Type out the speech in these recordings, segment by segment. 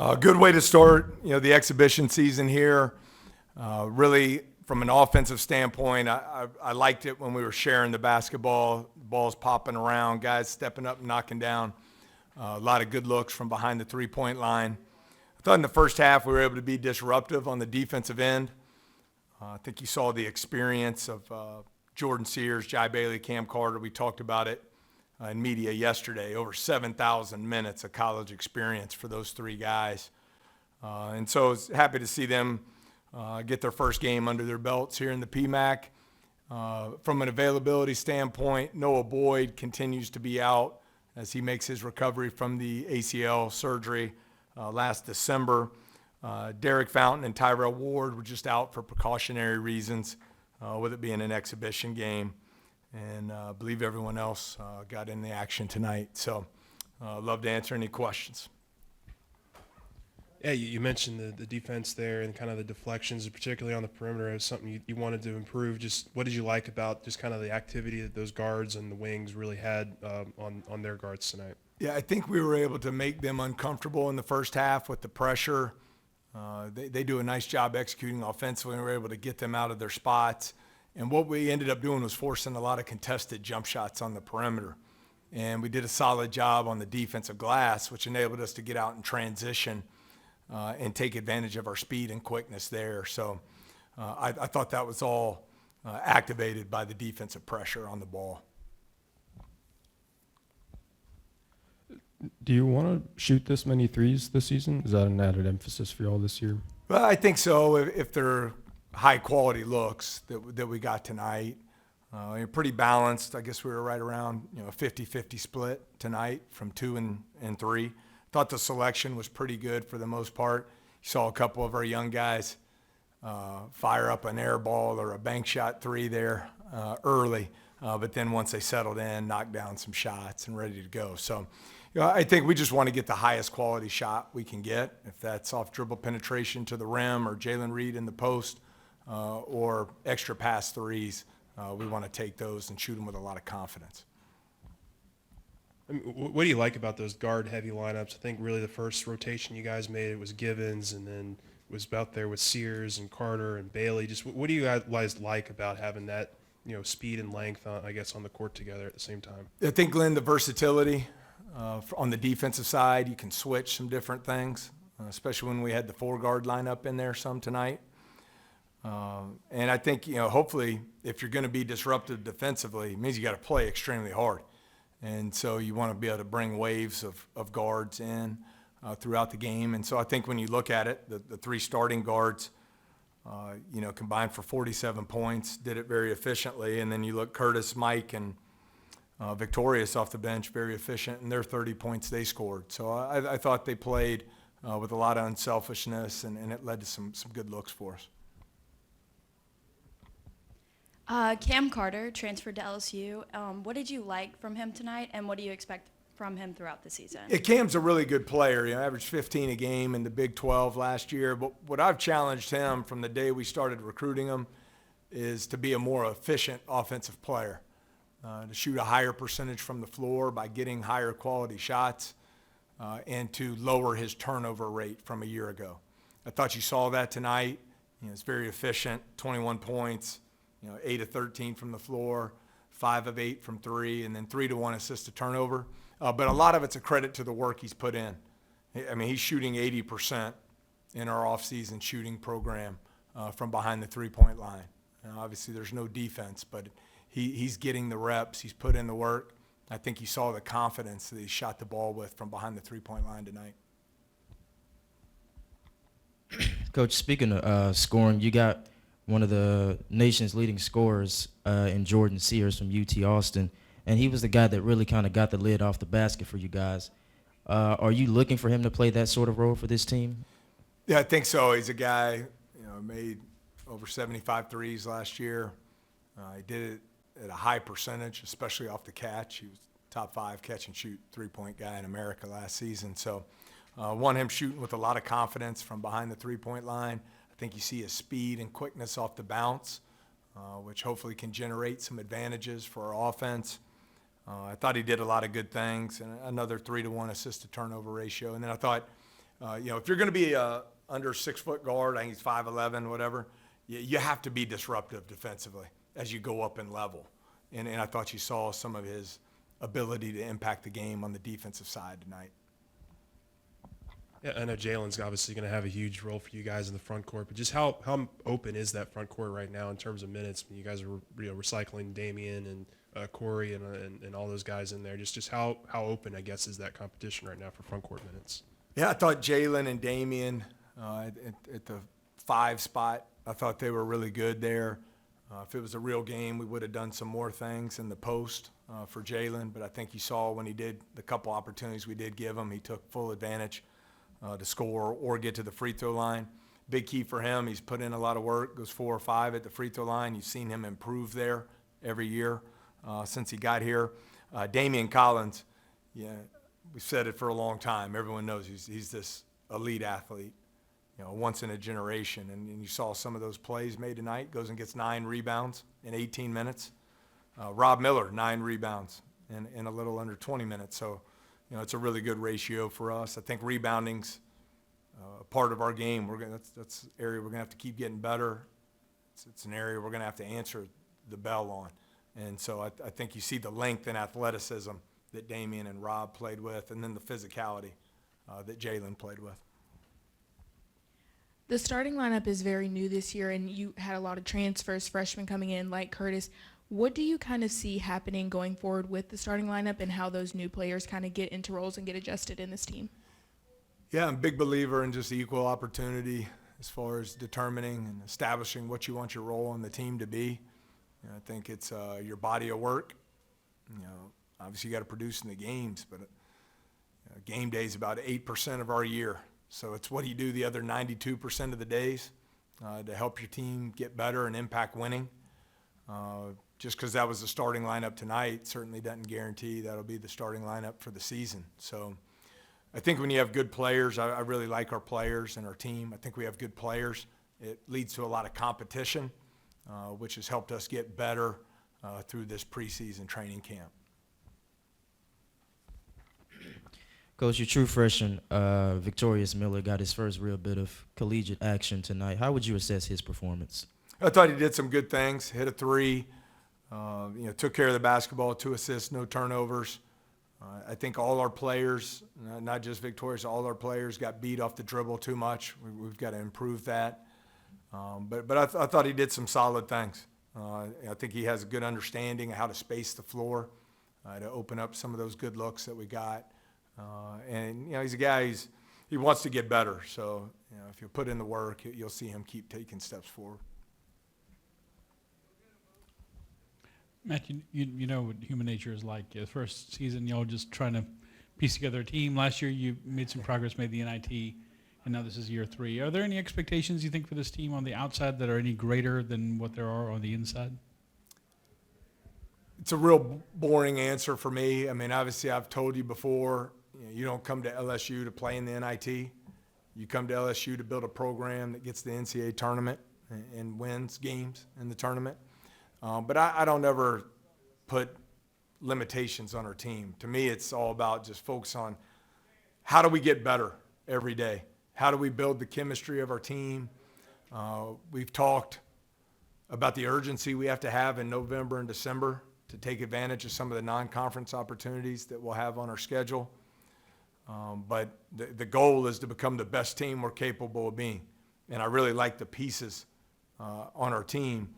Good way to start, the exhibition season here. Really, from an offensive standpoint, I liked it when we were sharing the basketball, balls popping around, guys stepping up and knocking down. A lot of good looks from behind the three-point line. I thought in the first half we were able to be disruptive on the defensive end. I think you saw the experience of Jordan Sears, Jai Bailey, Cam Carter. We talked about it in media yesterday. Over 7,000 minutes of college experience for those three guys. And so I was happy to see them get their first game under their belts here in the PMAC. From an availability standpoint, Noah Boyd continues to be out as he makes his recovery from the ACL surgery last December. Derek Fountain and Tyrell Ward were just out for precautionary reasons, with it being an exhibition game. And I believe everyone else got in the action tonight. So love to answer any questions. Yeah, you mentioned the defense there and kind of the deflections, particularly on the perimeter, as something you wanted to improve. Just what did you like about just kind of the activity that those guards and the wings really had on their guards tonight? Yeah, I think we were able to make them uncomfortable in the first half with the pressure. They do a nice job executing offensively, and we were able to get them out of their spots. And what we ended up doing was forcing a lot of contested jump shots on the perimeter. And we did a solid job on the defensive glass, which enabled us to get out and transition and take advantage of our speed and quickness there. So I thought that was all activated by the defensive pressure on the ball. Do you want to shoot this many threes this season? Is that an added emphasis for y'all this year? Well, I think so. If they're high-quality looks that we got tonight, pretty balanced. I guess we were right around a 50-50 split tonight from 2 and 3. Thought the selection was pretty good for the most part. You saw a couple of our young guys fire up an air ball or a bank shot 3 there early, but then once they settled in, knocked down some shots and ready to go. So I think we just want to get the highest quality shot we can get. If that's off dribble penetration to the rim or Jalen Reed in the post or extra pass threes, we want to take those and shoot them with a lot of confidence. I mean, what do you like about those guard-heavy lineups? I think really the first rotation you guys made, it was Givens, and then it was out there with Sears and Carter and Bailey. Just what do you guys like about having that, speed and length, I guess, on the court together at the same time? I think, Glenn, the versatility on the defensive side, you can switch some different things, especially when we had the 4-guard lineup in there some tonight. And I think, hopefully, if you're going to be disruptive defensively, it means you got to play extremely hard. And so you want to be able to bring waves of guards in throughout the game. And so I think when you look at it, the 3 starting guards, combined for 47 points, did it very efficiently. And then you look Curtis, Mike, and Victorious off the bench, very efficient in their 30 points they scored. So I thought they played with a lot of unselfishness, and it led to some good looks for us. Cam Carter transferred to LSU. What did you like from him tonight, and what do you expect from him throughout the season? Yeah, Cam's a really good player. Averaged 15 a game in the Big 12 last year. But what I've challenged him from the day we started recruiting him is to be a more efficient offensive player, to shoot a higher percentage from the floor by getting higher quality shots, and to lower his turnover rate from a year ago. I thought you saw that tonight. It's very efficient, 21 points. 8 of 13 from the floor, 5 of 8 from 3, and then 3 to 1 assist to turnover. But a lot of it's a credit to the work he's put in. I mean, he's shooting 80% in our off-season shooting program from behind the three-point line. Obviously, there's no defense, but he's getting the reps. He's put in the work. I think you saw the confidence that he shot the ball with from behind the three-point line tonight. Coach, speaking of scoring, you got one of the nation's leading scorers in Jordan Sears from UT Austin, and he was the guy that really kind of got the lid off the basket for you guys. Are you looking for him to play that sort of role for this team? Yeah, I think so. He's a guy, made over 75 threes last year. He did it at a high percentage, especially off the catch. He was top 5 catch and shoot three-point guy in America last season. So want him shooting with a lot of confidence from behind the three-point line. I think you see his speed and quickness off the bounce, which hopefully can generate some advantages for our offense. I thought he did a lot of good things, and another 3 to 1 assist to turnover ratio. And then I thought If you're going to be a under 6-foot guard, I think he's 5'11", whatever, you have to be disruptive defensively as you go up in level. And I thought you saw some of his ability to impact the game on the defensive side tonight. Yeah, I know Jalen's obviously going to have a huge role for you guys in the front court, but just how open is that front court right now in terms of minutes? I mean, you guys are recycling Damian and Corey and all those guys in there. Just how open, I guess, is that competition right now for front court minutes? Yeah, I thought Jalen and Damian at the 5 spot, I thought they were really good there. If it was a real game, we would have done some more things in the post for Jalen, but I think you saw when he did the couple opportunities we did give him, he took full advantage to score or get to the free throw line. Big key for him. He's put in a lot of work, goes 4 or 5 at the free throw line. You've seen him improve there every year since he got here. Damian Collins, yeah, we've said it for a long time. Everyone knows he's this elite athlete, once in a generation. And you saw some of those plays made tonight. Goes and gets 9 rebounds in 18 minutes. Rob Miller, 9 rebounds in a little under 20 minutes. So, it's a really good ratio for us. I think rebounding's a part of our game. That's an area we're going to have to keep getting better. It's an area we're going to have to answer the bell on. And so I think you see the length and athleticism that Damian and Rob played with, and then the physicality that Jalen played with. The starting lineup is very new this year, and you had a lot of transfers, freshmen coming in like Curtis. What do you kind of see happening going forward with the starting lineup and how those new players kind of get into roles and get adjusted in this team? Yeah, I'm a big believer in just equal opportunity as far as determining and establishing what you want your role on the team to be. I think it's your body of work. Obviously you got to produce in the games, but game day is about 8% of our year. So it's what do you do the other 92% of the days to help your team get better and impact winning. Just because that was the starting lineup tonight certainly doesn't guarantee that'll be the starting lineup for the season. So I think when you have good players, I really like our players and our team. I think we have good players. It leads to a lot of competition, which has helped us get better through this preseason training camp. Coach, your true freshman, Victorious Miller, got his first real bit of collegiate action tonight. How would you assess his performance? I thought he did some good things. Hit a 3, took care of the basketball, 2 assists, no turnovers. I think all our players, not just Victorious, all our players got beat off the dribble too much. We've got to improve that. But I thought he did some solid things. I think he has a good understanding of how to space the floor, to open up some of those good looks that we got. And he's a guy, he wants to get better. So, if you put in the work, you'll see him keep taking steps forward. Matt, you know what human nature is like. The first season, y'all just trying to piece together a team. Last year, you made some progress, made the NIT, and now this is year 3. Are there any expectations you think for this team on the outside that are any greater than what there are on the inside? It's a real boring answer for me. I mean, obviously, I've told you before, you don't come to LSU to play in the NIT. You come to LSU to build a program that gets the NCAA tournament and wins games in the tournament. But I don't ever put limitations on our team. To me, it's all about just focus on how do we get better every day? How do we build the chemistry of our team? We've talked about the urgency we have to have in November and December to take advantage of some of the non-conference opportunities that we'll have on our schedule. But the goal is to become the best team we're capable of being. And I really like the pieces on our team.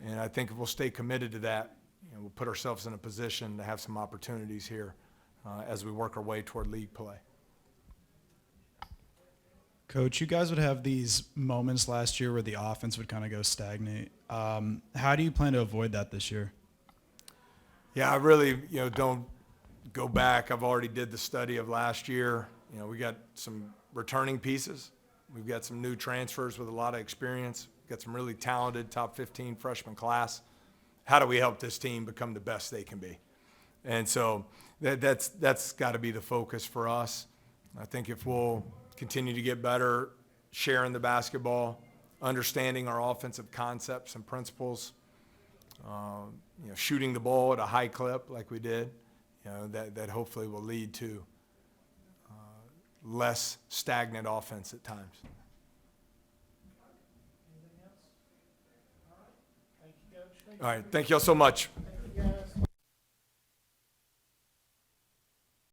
And I think if we'll stay committed to that, we'll put ourselves in a position to have some opportunities here as we work our way toward league play. Coach, you guys would have these moments last year where the offense would kind of go stagnate. How do you plan to avoid that this year? Yeah, I really, don't go back. I've already did the study of last year. We got some returning pieces. We've got some new transfers with a lot of experience. Got some really talented top 15 freshman class. How do we help this team become the best they can be? And so that's got to be the focus for us. I think if we'll continue to get better, sharing the basketball, understanding our offensive concepts and principles, shooting the ball at a high clip like we did, that hopefully will lead to less stagnant offense at times. All right, thank you all so much.